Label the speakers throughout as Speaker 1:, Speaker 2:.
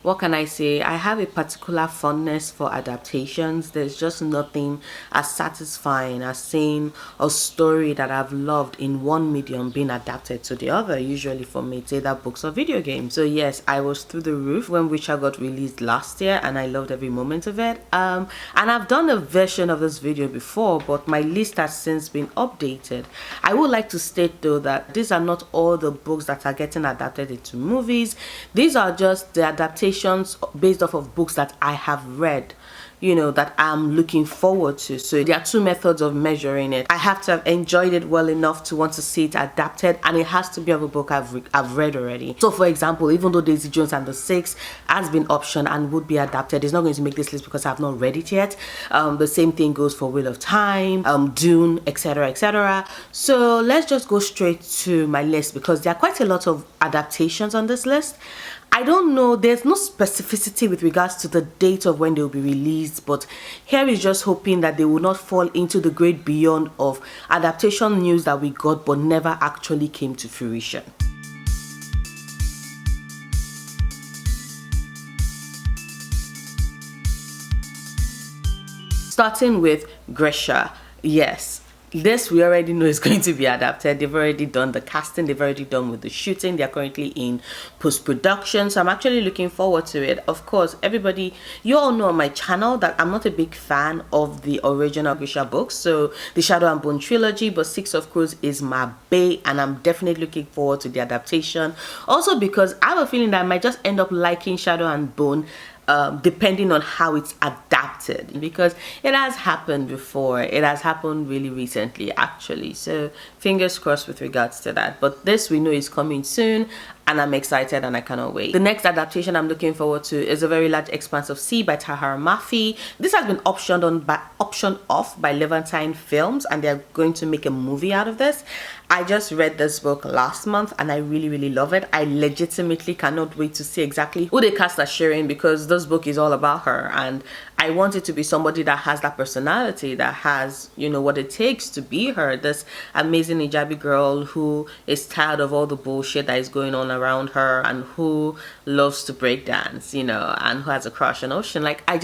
Speaker 1: what can I say? I have a particular fondness for adaptations. There's just nothing as satisfying as seeing a story that I've loved in one medium being adapted to the other. Usually for me, it's either books or video games. So yes, I was through the roof when Witcher got released last year, and I loved every moment of it. And I've done a version of this video before, but my list has since been updated. I would like to state though that these are not all the books that are getting adapted into movies. These are just the adaptations based off of books that I have read, you know, that I'm looking forward to. So there are two methods of measuring it. I have to have enjoyed it well enough to want to see it adapted, and it has to be of a book I've read already. So for example, even though Daisy Jones and the Six has been optioned and would be adapted, it's not going to make this list because I've not read it yet. The same thing goes for Wheel of Time, Dune, etc, etc. So let's just go straight to my list, because there are quite a lot of adaptations on this list. I don't know, there's no specificity with regards to the date of when they will be released, but here is just hoping that they will not fall into the great beyond of adaptation news that we got but never actually came to fruition. Starting with Grisha, yes. This we already know is going to be adapted. They've already done the casting, they've already done with the shooting, they're currently in post-production, so I'm actually looking forward to it. Of course, everybody, you all know on my channel that I'm not a big fan of the original Grisha books, so the Shadow and Bone trilogy, but Six of Crows is my bae, and I'm definitely looking forward to the adaptation. Also because I have a feeling that I might just end up liking Shadow and Bone depending on how it's adapted, because it has happened before. It has happened really recently actually, so fingers crossed with regards to that. But this we know is coming soon, and I'm excited and I cannot wait. The next adaptation I'm looking forward to is A Very Large Expanse of Sea by Tahara Muffy. This has been optioned off by Levantine Films, and they're going to make a movie out of this. I just read this book last month and I really love it. I legitimately cannot wait to see exactly who they cast as Shirin, because this book is all about her, and I want it to be somebody that has that personality, that has, you know, what it takes to be her, this amazing hijabi girl who is tired of all the bullshit that is going on around her, and who loves to break dance, you know, and who has a crush on Ocean. Like, I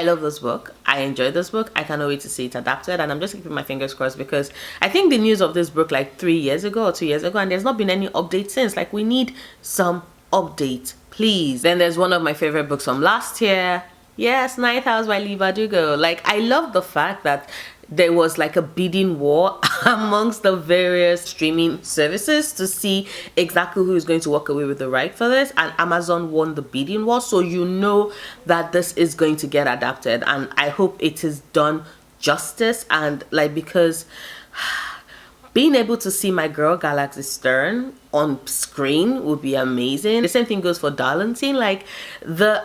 Speaker 1: love this book. I enjoy this book. I cannot wait to see it adapted, and I'm just keeping my fingers crossed, because I think the news of this broke like 3 years ago or 2 years ago, and there's not been any update since. Like, we need some update, please. Then there's one of my favorite books from last year. Yes, Ninth House by Verdugo. Like, I love the fact that there was like a bidding war amongst the various streaming services to see exactly who is going to walk away with the right for this, and Amazon won the bidding war, so you know that this is going to get adapted, and I hope it is done justice. And like, because being able to see my girl Galaxy Stern on screen would be amazing. The same thing goes for Darlington. Like, the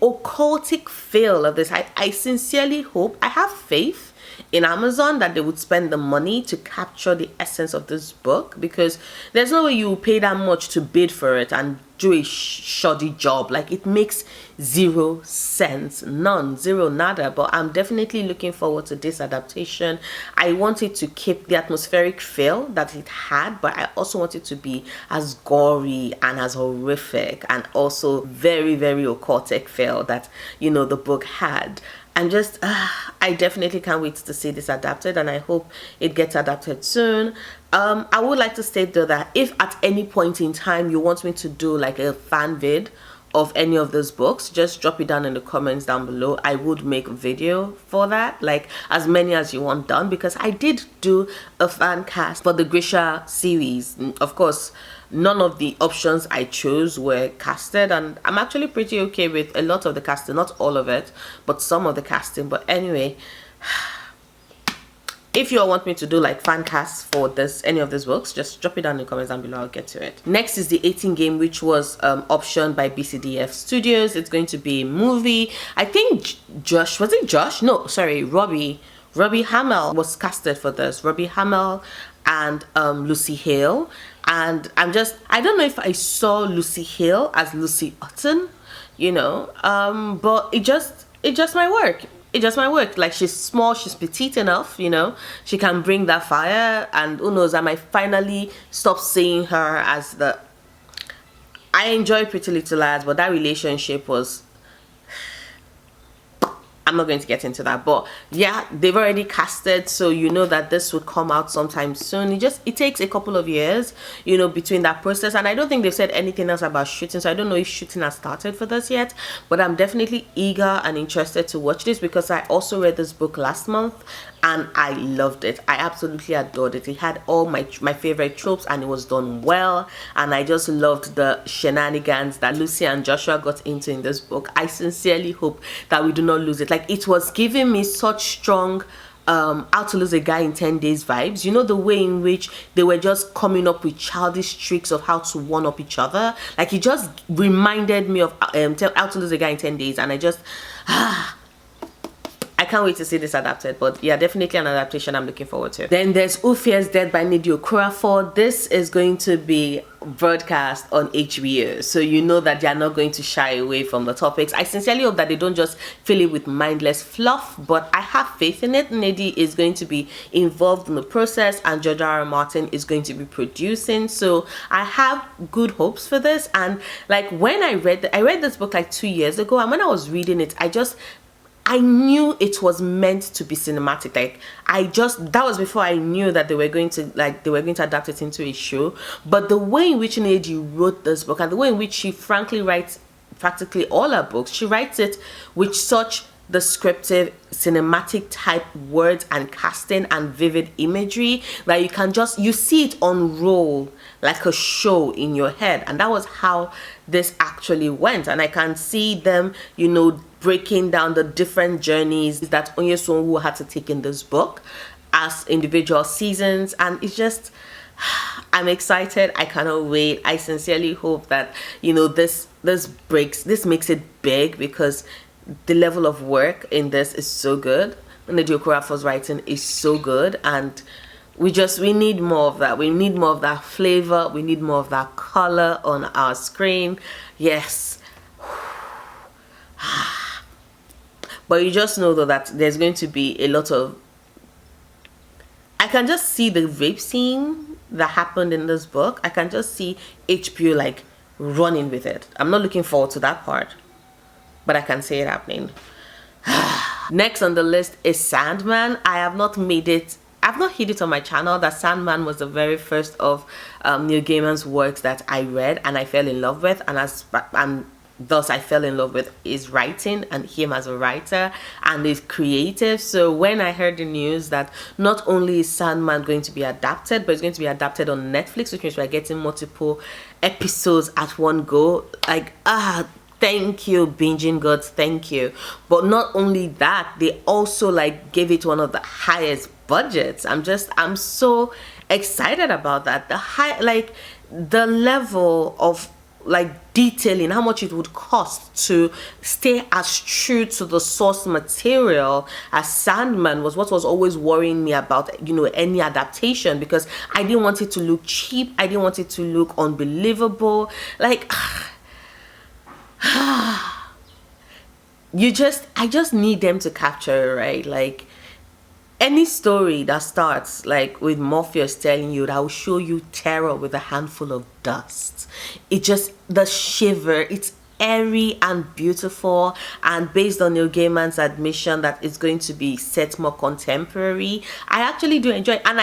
Speaker 1: occultic feel of this, I sincerely hope, I have faith in Amazon that they would spend the money to capture the essence of this book, because there's no way you pay that much to bid for it and do a shoddy job. Like, it makes zero sense, none, zero, nada. But I'm definitely looking forward to this adaptation. I want it to keep the atmospheric feel that it had, but I also want it to be as gory and as horrific, and also very occultic feel that, you know, the book had. And just I definitely can't wait to see this adapted, and I hope it gets adapted soon. I would like to state though that if at any point in time you want me to do like a fan vid of any of those books, just drop it down in the comments down below. I would make a video for that, like as many as you want done, because I did do a fan cast for the Grisha series. Of course, none of the options I chose were casted, and I'm actually pretty okay with a lot of the casting, not all of it, but some of the casting. But anyway, if you all want me to do like fan casts for this, any of these books, just drop it down in the comments down below. I'll get to it. Next is the 18 game, which was optioned by BCDF Studios. It's going to be a movie. I think Robbie Hamill was casted for this. Robbie Hamill and Lucy Hale. And I don't know if I saw Lucy Hale as Lucy Utton, you know, but it just might work. It just might work. Like, she's small, she's petite enough, you know, she can bring that fire, and who knows, I might finally stop seeing her as I enjoy Pretty Little Liars, but that relationship was, I'm not going to get into that, but yeah, they've already casted, so you know that this would come out sometime soon. It takes a couple of years, you know, between that process, and I don't think they've said anything else about shooting, so I don't know if shooting has started for this yet, but I'm definitely eager and interested to watch this because I also read this book last month and I loved it. I absolutely adored it. It had all my favorite tropes and it was done well, and I just loved the shenanigans that Lucy and Joshua got into in this book. I sincerely hope that we do not lose it. Like, it was giving me such strong How to Lose a Guy in 10 Days vibes. You know, the way in which they were just coming up with childish tricks of how to one up each other. Like, it just reminded me of How to Lose a Guy in 10 Days, and I just I can't wait to see this adapted. But yeah, definitely an adaptation I'm looking forward to. Then there's Who Fears Death by Nnedi Okorafor. This is going to be broadcast on HBO, so you know that they are not going to shy away from the topics. I sincerely hope that they don't just fill it with mindless fluff, but I have faith in it. Nnedi is going to be involved in the process, and George R. R. Martin is going to be producing, so I have good hopes for this. And like, when I read this book like 2 years ago, and when I was reading it, I knew it was meant to be cinematic. Like, that was before I knew that they were going to adapt it into a show. But the way in which Nnedi wrote this book, and the way in which she frankly writes practically all her books, she writes it with such descriptive cinematic type words and casting and vivid imagery that you see it unroll like a show in your head. And that was how this actually went. And I can see them, you know, breaking down the different journeys that Onyesunwu had to take in this book as individual seasons. And it's just, I'm excited. I cannot wait. I sincerely hope that, you know, this makes it big, because the level of work in this is so good. Nnedi Okorafor's writing is so good, and we need more of that. We need more of that flavor. We need more of that color on our screen. Yes. But you just know though that there's going to be a lot of, I can just see the rape scene that happened in this book. I can just see HBO like running with it. I'm not looking forward to that part, but I can see it happening. Next on the list is Sandman. I've not hid it on my channel that Sandman was the very first of Neil Gaiman's works that I read and I fell in love with, and thus I fell in love with his writing and him as a writer and his creative. So when I heard the news that not only is Sandman going to be adapted, but it's going to be adapted on Netflix, which means we're getting multiple episodes at one go, like, thank you, binging gods, thank you. But not only that, they also like gave it one of the highest budgets. I'm so excited about that. The level of like detailing, how much it would cost to stay as true to the source material as Sandman was what was always worrying me about, you know, any adaptation, because I didn't want it to look cheap. I didn't want it to look unbelievable. Like, I just need them to capture it, right? Like, any story that starts like with Morpheus telling you that I will show you terror with a handful of dust, the shiver, it's airy and beautiful, and based on Neil Gaiman's admission that it's going to be set more contemporary, I actually do enjoy it. And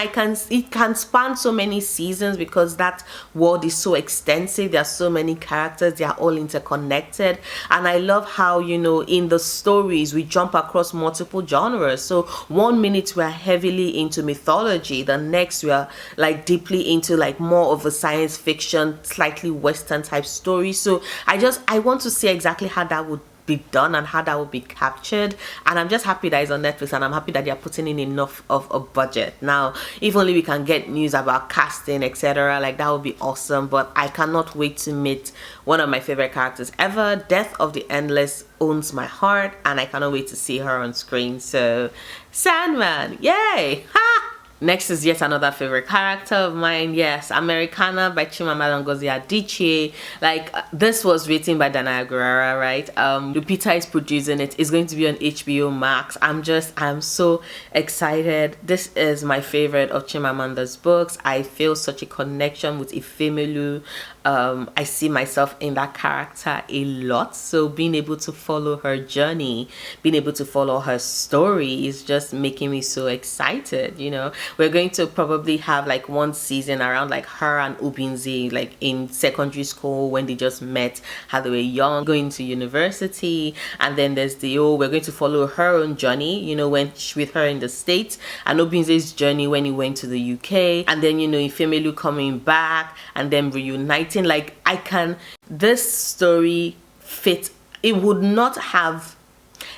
Speaker 1: it can span so many seasons because that world is so extensive. There are so many characters, they are all interconnected, and I love how, you know, in the stories we jump across multiple genres. So one minute we are heavily into mythology, the next we are like deeply into like more of a science fiction, slightly western type story. So I want to see exactly how that would be done and how that would be captured, and I'm just happy that it's on Netflix, and I'm happy that they are putting in enough of a budget. Now, if only we can get news about casting, etc., like that would be awesome. But I cannot wait to meet one of my favorite characters ever. Death of the Endless owns my heart, and I cannot wait to see her on screen. So Sandman, yay! Ha! Next is yet another favorite character of mine. Yes, Americanah by Chimamanda Ngozi Adichie. Like, this was written by Danai Gurira, right? Lupita is producing it. It's going to be on HBO Max. I'm so excited. This is my favorite of Chimamanda's books. I feel such a connection with Ifemelu. I see myself in that character a lot. So being able to follow her journey, being able to follow her story is just making me so excited. You know, we're going to probably have like one season around like her and Ubinze, like in secondary school when they just met, how they were young, going to university. And then there's we're going to follow her own journey, you know, when with her in the States, and Obinze's journey when he went to the UK, and then, you know, Ifemelu coming back and then reuniting. Like, this story fit. It would not have,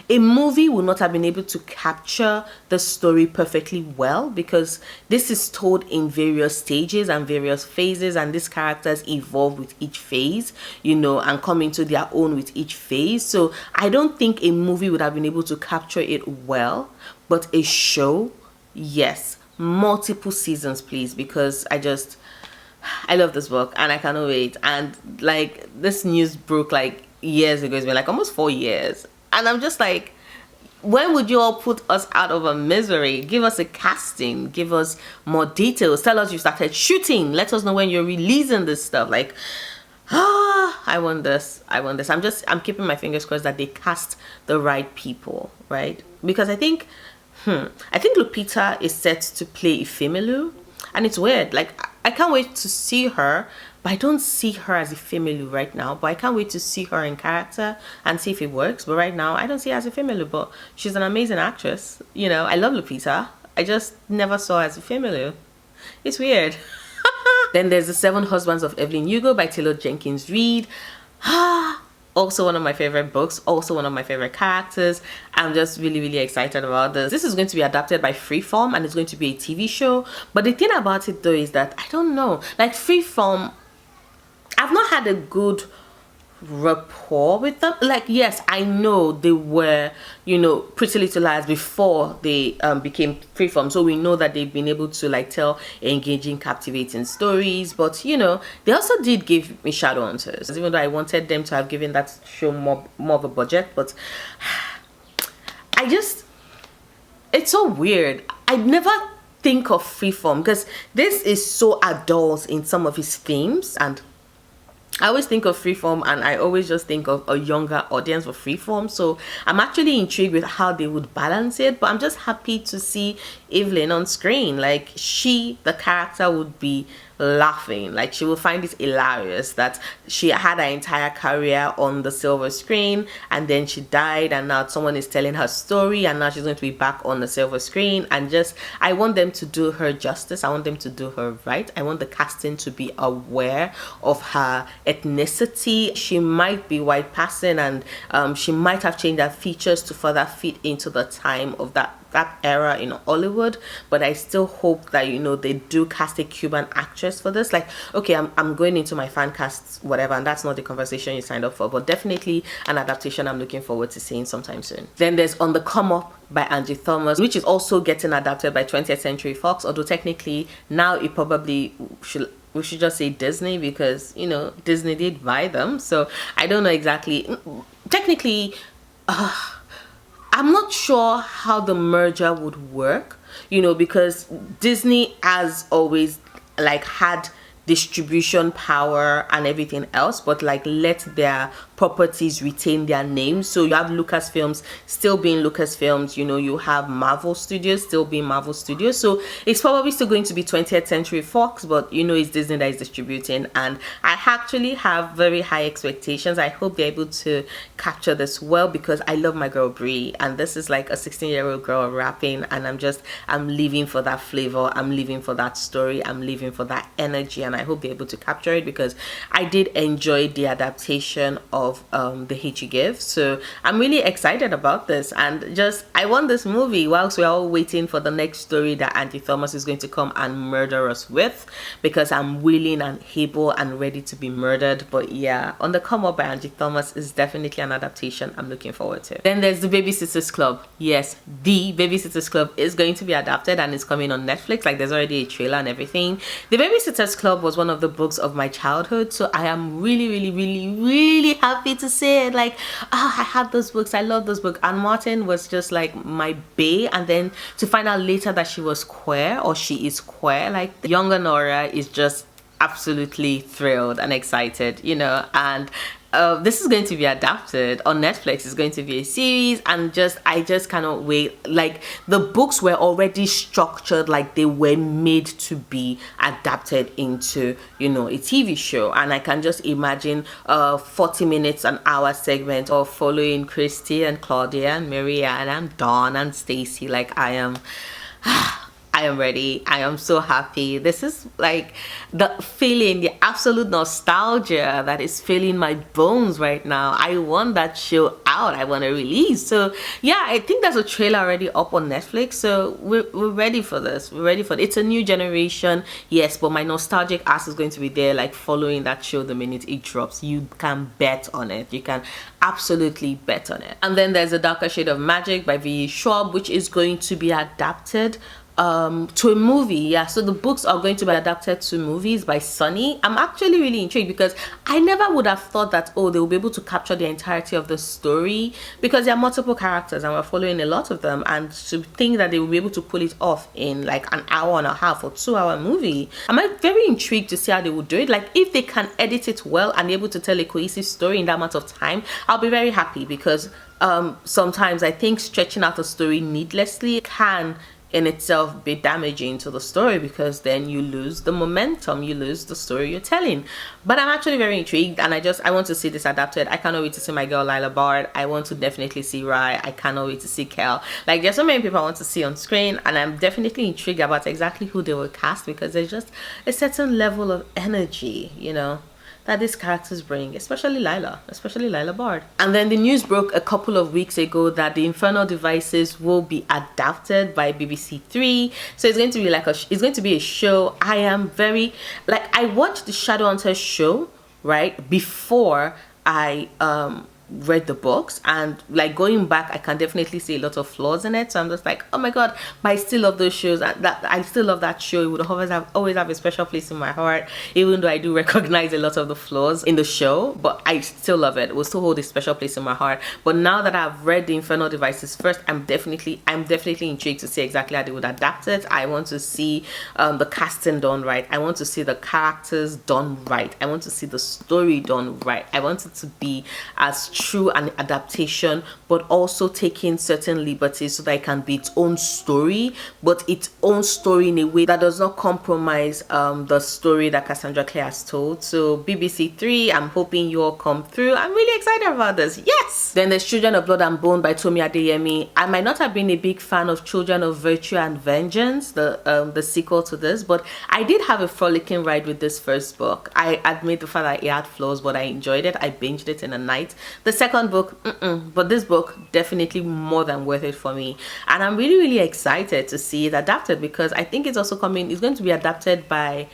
Speaker 1: a movie would not have been able to capture the story perfectly well, because this is told in various stages and various phases, and these characters evolve with each phase, you know, and come into their own with each phase. So I don't think a movie would have been able to capture it well, but a show, yes. Multiple seasons, please, because I love this book and I cannot wait. And like, this news broke like years ago. It's been like almost 4 years. And I'm just like, when would you all put us out of our misery? Give us a casting, give us more details, tell us you started shooting, let us know when you're releasing this stuff. Like, I want this. I'm keeping my fingers crossed that they cast the right people, right? Because I think Lupita is set to play Ifemelu, and it's weird. Like, I can't wait to see her, but I don't see her as Ifemelu right now. But I can't wait to see her in character and see if it works. But right now, I don't see her as Ifemelu, but she's an amazing actress. You know, I love Lupita. I just never saw her as Ifemelu. It's weird. Then there's The Seven Husbands of Evelyn Hugo by Taylor Jenkins Reid. Also one of my favorite books, also one of my favorite characters. I'm just really, really excited about this. This is going to be adapted by Freeform, and it's going to be a TV show. But the thing about it though is that, I don't know, like Freeform, I've not had a good rapport with them. Like, yes, I know they were, you know, Pretty Little Liars before they became Freeform, so we know that they've been able to like tell engaging, captivating stories. But you know, they also did give me Shadowhunters, even though I wanted them to have given that show more of a budget. But it's so weird. I never think of Freeform because this is so adult in some of his themes, and I always think of Freeform and I always just think of a younger audience for Freeform. So I'm actually intrigued with how they would balance it, but I'm just happy to see Evelyn on screen. Like, the character would be laughing. Like, she will find it hilarious that she had her entire career on the silver screen and then she died, and now someone is telling her story and now she's going to be back on the silver screen. And I want them to do her justice. I want them to do her right. I want the casting to be aware of her ethnicity. She might be white passing, and she might have changed her features to further fit into the time of that era in Hollywood. But I still hope that, you know, they do cast a Cuban actress for this. Like, okay, I'm going into my fan casts, whatever, and that's not the conversation you signed up for, but definitely an adaptation I'm looking forward to seeing sometime soon. Then there's On the Come Up by Angie Thomas, which is also getting adapted by 20th Century Fox, although technically now it probably we should just say Disney, because, you know, Disney did buy them. So I don't know exactly. Technically, I'm not sure how the merger would work, you know, because Disney has always like had distribution power and everything else, but like let their properties retain their names. So you have Lucasfilms still being Lucasfilms, you know, you have Marvel Studios still being Marvel Studios. So it's probably still going to be 20th Century Fox, but you know, it's Disney that is distributing, and I actually have very high expectations. I hope they're able to capture this well, because I love my girl Brie, and this is like a 16-year-old girl rapping, and I'm living for that flavor, I'm living for that story, I'm living for that energy, and I hope they're able to capture it, because I did enjoy the adaptation of The Hate You Give. So I'm really excited about this, and I want this movie whilst we're all waiting for the next story that Angie Thomas is going to come and murder us with, because I'm willing and able and ready to be murdered. But yeah, On the Come Up by Angie Thomas is definitely an adaptation I'm looking forward to. Then there's The Babysitters Club. Yes, The Babysitters Club is going to be adapted and it's coming on Netflix. Like, there's already a trailer and everything. The Babysitters Club was one of the books of my childhood, so I am really, really, really, really happy to say it. Like, I had those books, I love those books. And Martin was just like my bae, and then to find out later that she was queer, or she is queer, like, the younger Nora is just absolutely thrilled and excited, and this is going to be adapted on Netflix. It's going to be a series, and I just cannot wait. Like, the books were already structured like they were made to be adapted into, a TV show, and I can just imagine 40 minutes, an hour segment of following Christy and Claudia and Marianne and Dawn and Stacy. Like, I am ready. I am so happy. This is like the feeling, the absolute nostalgia that is filling my bones right now. I want that show out. I want to release. So yeah, I think there's a trailer already up on Netflix. So we're ready for this. We're ready for it. It's a new generation, yes, but my nostalgic ass is going to be there, like following that show the minute it drops. You can bet on it. You can absolutely bet on it. And then there's A Darker Shade of Magic by V.E. Schwab, which is going to be adapted to a movie. Yeah, so the books are going to be adapted to movies by Sunny. I'm actually really intrigued because I never would have thought that, oh, they will be able to capture the entirety of the story, because there are multiple characters and we're following a lot of them, and to think that they will be able to pull it off in like an hour and a half or 2 hour movie. I'm very intrigued to see how they will do it. Like, if they can edit it well and be able to tell a cohesive story in that amount of time, I'll be very happy, because sometimes I think stretching out a story needlessly can in itself be damaging to the story, because then you lose the momentum, you lose the story you're telling. But I'm actually very intrigued, and I want to see this adapted. I cannot wait to see my girl Lila Bard. I want to definitely see Rye. I cannot wait to see Kel. Like, there's so many people I want to see on screen, and I'm definitely intrigued about exactly who they will cast, because there's just a certain level of energy, that these characters bring, especially Lila Bard. And then the news broke a couple of weeks ago that the Infernal Devices will be adapted by BBC Three. So it's going to be it's going to be a show. I am very, like, I watched the Shadowhunters show right before I read the books, and like going back, I can definitely see a lot of flaws in it. So I'm just like, oh my god, but I still love those shows, and that I still love that show. It would always have a special place in my heart, even though I do recognize a lot of the flaws in the show, but I still love it. It will still hold a special place in my heart. But now that I've read the Infernal Devices first, I'm definitely intrigued to see exactly how they would adapt it. I want to see the casting done right. I want to see the characters done right. I want to see the story done right. I want it to be as true an adaptation, but also taking certain liberties so that it can be its own story, but its own story in a way that does not compromise the story that Cassandra Clare has told. So BBC Three, I'm hoping you all come through. I'm really excited about this. Yes! Then there's Children of Blood and Bone by Tomi Adeyemi. I might not have been a big fan of Children of Virtue and Vengeance, the sequel to this, but I did have a frolicking ride with this first book. I admit the fact that it had flaws, but I enjoyed it. I binged it in a night. The second book, but this book definitely more than worth it for me, and I'm really excited to see it adapted, because I think it's going to be adapted by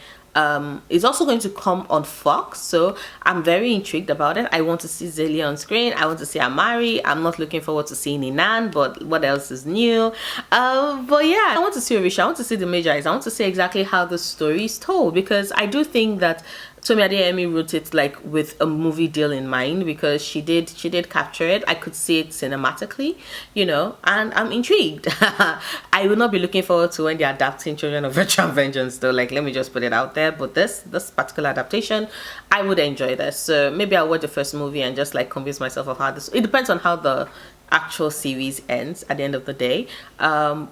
Speaker 1: it's also going to come on Fox, so I'm very intrigued about it. I want to see Zelia on screen. I want to see Amari. I'm not looking forward to seeing Inan, but what else is new? But yeah, I want to see Orisha. I want to see the Magi's. I want to see exactly how the story is told, because I do think that Tomi Adeyemi wrote it like with a movie deal in mind, because she did capture it. I could see it cinematically, and I'm intrigued. I will not be looking forward to when they're adapting Children of Virtue and Vengeance, though. Like, let me just put it out there. But this particular adaptation, I would enjoy this. So maybe I'll watch the first movie and just like convince myself of how this. It depends on how the actual series ends at the end of the day. And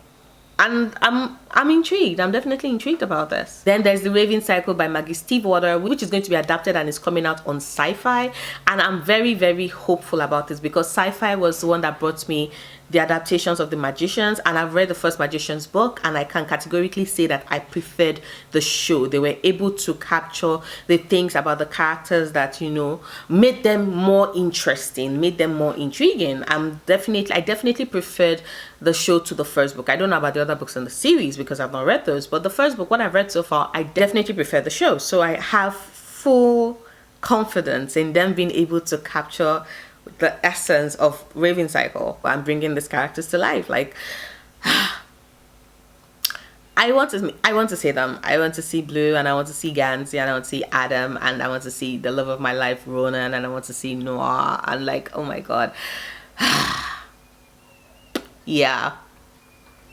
Speaker 1: I'm intrigued. I'm definitely intrigued about this. Then there's The Raving Cycle by Maggie Stiefvater, which is going to be adapted and is coming out on Sci-Fi. And I'm very hopeful about this, because Sci-Fi was the one that brought me the adaptations of The Magicians, and I've read the first Magicians book, and I can categorically say that I preferred the show. They were able to capture the things about the characters that, made them more interesting, made them more intriguing. I definitely preferred the show to the first book. I don't know about the other books in the series because I've not read those, but the first book, what I've read so far, I definitely prefer the show. So I have full confidence in them being able to capture the essence of Raven Cycle and bringing these characters to life. Like, I want to see them. I want to see Blue, and I want to see Gansey, and I want to see Adam, and I want to see the love of my life, Ronan, and I want to see Noah, and like, oh my god. Yeah,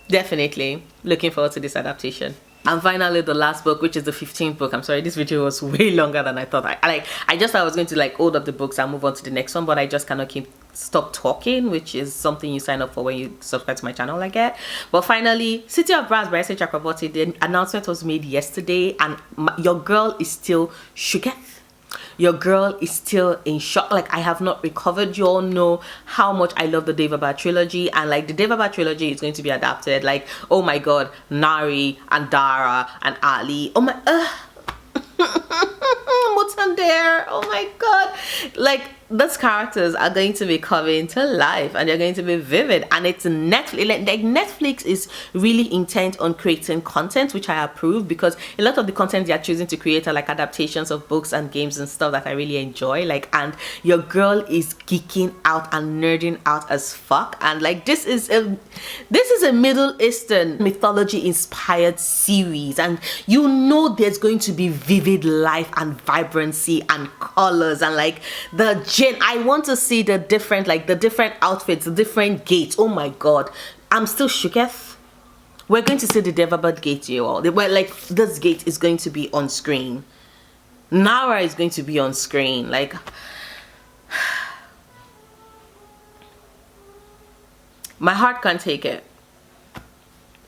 Speaker 1: definitely looking forward to this adaptation. And finally, the last book, which is the 15th book. I'm sorry, this video was way longer than I thought. I just thought I was going to like hold up the books and move on to the next one, but I just cannot stop talking, which is something you sign up for when you subscribe to my channel, I get. But finally, City of Brass by S.A. Chakraborty. The announcement was made yesterday, and your girl is still shooketh. Your girl is still in shock. Like, I have not recovered. You all know how much I love the Devabad trilogy, and like the Devabad trilogy is going to be adapted. Like, oh my god, Nari and Dara and Ali. Oh my Mutandere. Oh my god. Like, those characters are going to be coming to life, and they're going to be vivid, and it's Netflix. Like Netflix is really intent on creating content, which I approve, because a lot of the content they are choosing to create are like adaptations of books and games and stuff that I really enjoy. Like, and your girl is geeking out and nerding out as fuck, and like this is a Middle Eastern mythology inspired series, and you know there's going to be vivid life and vibrancy and colors, and like I want to see the different outfits, the different gates. Oh my god, I'm still shooketh. We're going to see the Devabad gate, you all. Like, this gate is going to be on screen. Nara is going to be on screen. Like, my heart can't take it.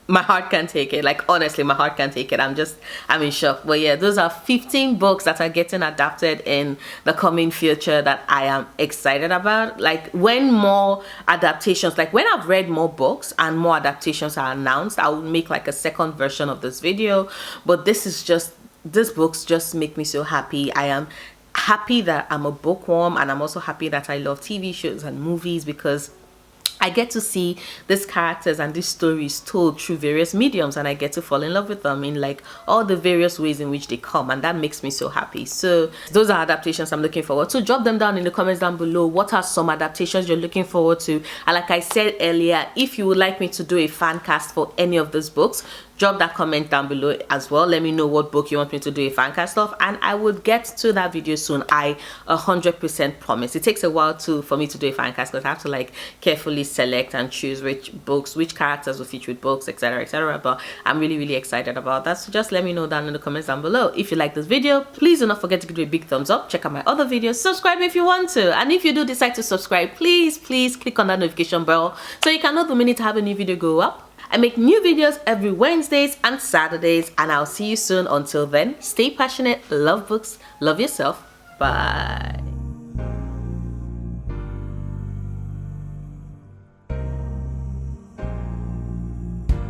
Speaker 1: My heart can't take it. Like, honestly, my heart can't take it. I'm in shock. But yeah, those are 15 books that are getting adapted in the coming future that I am excited about. Like, when more adaptations, like when I've read more books and more adaptations are announced, I will make like a second version of this video. But these books just make me so happy. I am happy that I'm a bookworm, and I'm also happy that I love TV shows and movies, because I get to see these characters and these stories told through various mediums, and I get to fall in love with them in like all the various ways in which they come, and that makes me so happy. So those are adaptations I'm looking forward to. Drop them down in the comments down below. What are some adaptations you're looking forward to? And like I said earlier, if you would like me to do a fan cast for any of those books, drop that comment down below as well. Let me know what book you want me to do a fan cast of, and I would get to that video soon. I 100% promise. It takes a while for me to do a fan cast, because I have to like carefully select and choose which characters will feature with books, etc, etc. But I'm really excited about that. So just let me know down in the comments down below. If you like this video, please do not forget to give it a big thumbs up. Check out my other videos. Subscribe if you want to, and if you do decide to subscribe, please click on that notification bell so you can know the minute I have a new video go up. I make new videos every Wednesdays and Saturdays, and I'll see you soon. Until then, stay passionate, love books, love yourself. Bye.